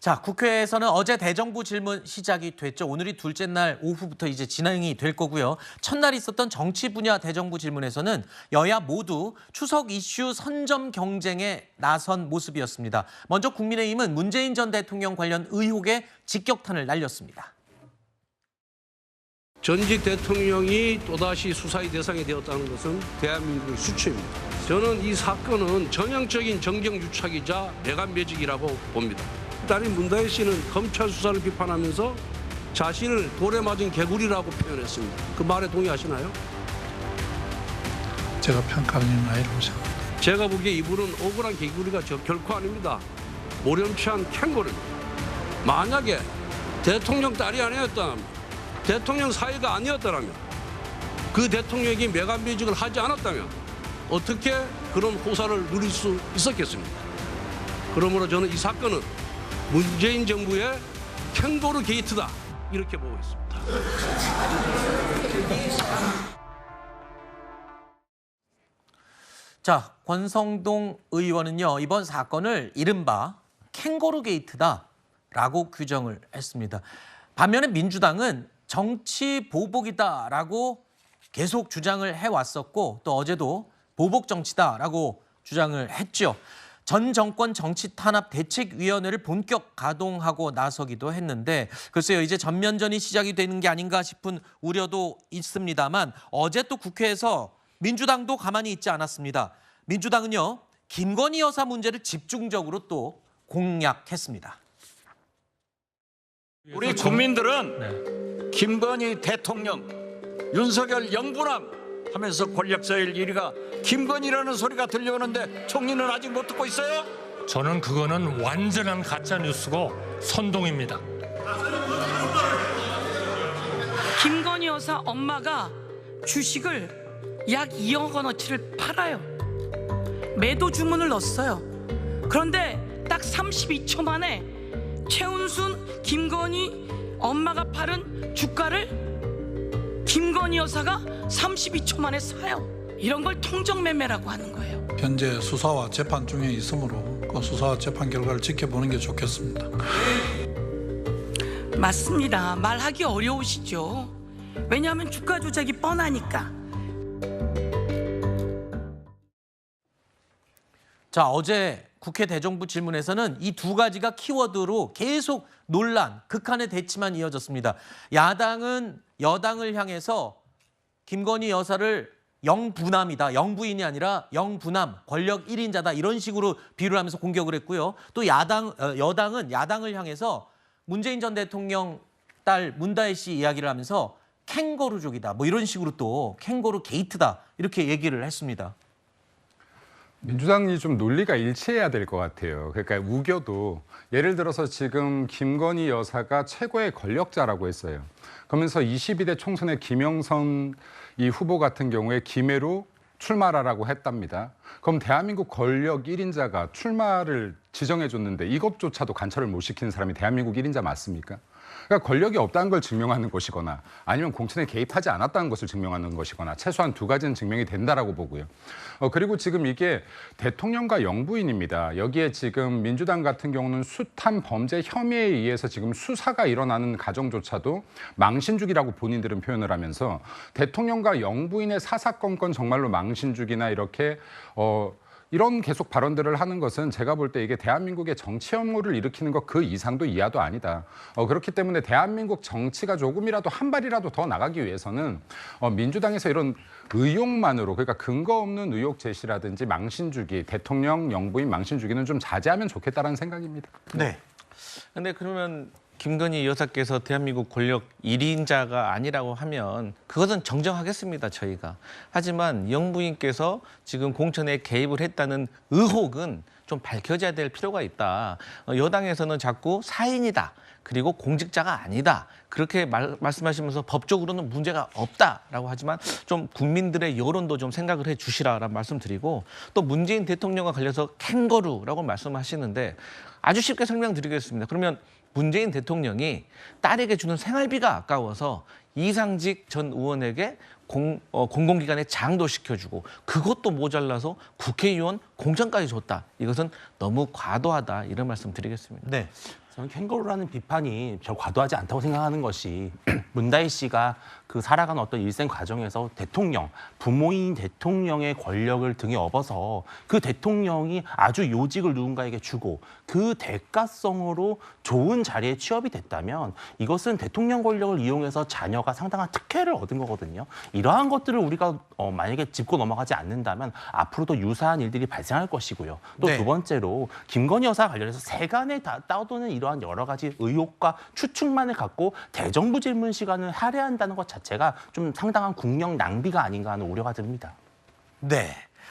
자, 국회에서는 어제 대정부 질문 시작이 됐죠. 오늘이 둘째 날 오후부터 이제 진행이 될 거고요. 첫날 있었던 정치 분야 대정부 질문에서는 여야 모두 추석 이슈 선점 경쟁에 나선 모습이었습니다. 먼저 국민의힘은 문재인 전 대통령 관련 의혹에 직격탄을 날렸습니다. 전직 대통령이 또다시 수사의 대상이 되었다는 것은 대한민국의 수치입니다. 저는 이 사건은 전형적인 정경유착이자 내관매직이라고 봅니다. 딸인 문다혜 씨는 검찰 수사를 비판하면서 자신을 돌에 맞은 개구리라고 표현했습니다. 그 말에 동의하시나요? 제가 평가하는 아이라고 생각합니다. 제가 보기에 이분은 억울한 개구리가 결코 아닙니다. 모렴치한 캥거루입니다. 만약에 대통령 딸이 아니었다면, 대통령 사이가 아니었다면, 그 대통령이 매관매직을 하지 않았다면 어떻게 그런 호사를 누릴 수 있었겠습니까? 그러므로 저는 이 사건은 문재인 정부의 캥거루 게이트다, 이렇게 보고 있습니다. 자, 권성동 의원은요, 이번 사건을 이른바 캥거루 게이트다라고 규정을 했습니다. 반면에 민주당은 정치 보복이다라고 계속 주장을 해왔었고, 또 어제도 보복 정치다라고 주장을 했죠. 전 정권 정치 탄압 대책위원회를 본격 가동하고 나서기도 했는데, 글쎄요, 이제 전면전이 시작이 되는 게 아닌가 싶은 우려도 있습니다만, 어제 또 국회에서 민주당도 가만히 있지 않았습니다. 민주당은요, 김건희 여사 문제를 집중적으로 또 공략했습니다. 우리 국민들은 김건희 대통령, 윤석열 영부남 하면서 권력자일 1위가 김건희라는 소리가 들려오는데 총리는 아직 못 듣고 있어요? 저는 그거는 완전한 가짜 뉴스고 선동입니다. 김건희 여사 엄마가 주식을 약 2억 원어치를 팔아요. 매도 주문을 넣었어요. 그런데 딱 32초 만에 최은순, 김건희 엄마가 팔은 주가를 김건희 여사가 32초 만에 사요. 이런 걸 통정매매라고 하는 거예요. 현재 수사와 재판 중에 있으므로 그 수사와 재판 결과를 지켜보는 게 좋겠습니다. 맞습니다. 말하기 어려우시죠. 왜냐하면 주가 조작이 뻔하니까. 자, 어제 국회 대정부 질문에서는 이 두 가지가 키워드로 계속 논란, 극한의 대치만 이어졌습니다. 야당은 여당을 향해서 김건희 여사를 영부남이다, 영부인이 아니라 영부남, 권력 1인자다 이런 식으로 비유를 하면서 공격을 했고요. 또 여당은 야당을 향해서 문재인 전 대통령 딸 문다혜 씨 이야기를 하면서 캥거루족이다, 뭐 이런 식으로 또 캥거루 게이트다 이렇게 얘기를 했습니다. 민주당이 좀 논리가 일치해야 될 것 같아요. 그러니까 우겨도 예를 들어서 지금 김건희 여사가 최고의 권력자라고 했어요. 그러면서 22대 총선에 김영선 이 후보 같은 경우에 김해로 출마하라고 했답니다. 그럼 대한민국 권력 1인자가 출마를 지정해줬는데 이것조차도 관철을 못 시키는 사람이 대한민국 1인자 맞습니까? 그러니까 권력이 없다는 걸 증명하는 것이거나 아니면 공천에 개입하지 않았다는 것을 증명하는 것이거나 최소한 두 가지는 증명이 된다라고 보고요. 그리고 지금 이게 대통령과 영부인입니다. 여기에 지금 민주당 같은 경우는 숱한 범죄 혐의에 의해서 지금 수사가 일어나는 과정조차도 망신주기라고 본인들은 표현을 하면서 대통령과 영부인의 사사건건 정말로 망신주기나 이렇게 이런 계속 발언들을 하는 것은 제가 볼 때 이게 대한민국의 정치 혐오를 일으키는 것 그 이상도 이하도 아니다. 그렇기 때문에 대한민국 정치가 조금이라도 한 발이라도 더 나가기 위해서는 민주당에서 이런 의혹만으로, 그러니까 근거 없는 의혹 제시라든지 망신주기, 대통령 영부인 망신주기는 좀 자제하면 좋겠다라는 생각입니다. 네. 근데 그러면 김건희 여사께서 대한민국 권력 1인자가 아니라고 하면 그것은 정정하겠습니다, 저희가. 하지만 영부인께서 지금 공천에 개입을 했다는 의혹은 좀 밝혀져야 될 필요가 있다. 여당에서는 자꾸 사인이다, 그리고 공직자가 아니다, 그렇게 말씀하시면서 법적으로는 문제가 없다라고 하지만 좀 국민들의 여론도 좀 생각을 해 주시라라는 말씀드리고, 또 문재인 대통령과 관련해서 캥거루라고 말씀하시는데 아주 쉽게 설명드리겠습니다. 그러면 문재인 대통령이 딸에게 주는 생활비가 아까워서 이상직 전 의원에게 공공기관에 장도 시켜주고 그것도 모자라서 국회의원 공천까지 줬다. 이것은 너무 과도하다, 이런 말씀 드리겠습니다. 네. 저는 캥거루라는 비판이 별 과도하지 않다고 생각하는 것이 문다희 씨가 그 살아가는 어떤 일생 과정에서 대통령, 부모인 대통령의 권력을 등에 업어서 그 대통령이 아주 요직을 누군가에게 주고 그 대가성으로 좋은 자리에 취업이 됐다면 이것은 대통령 권력을 이용해서 자녀가 상당한 특혜를 얻은 거거든요. 이러한 것들을 우리가 만약에 짚고 넘어가지 않는다면 앞으로도 유사한 일들이 발생할 것이고요. 또 네. 두 번째로 김건희 여사 관련해서 세간에 떠도는 이러한 여러 가지 의혹과 추측만을 갖고 대정부 질문 시간을 할애한다는 것 자체가 좀 상당한 국력 낭비가 아닌가 하는 우려가 듭니다. 네.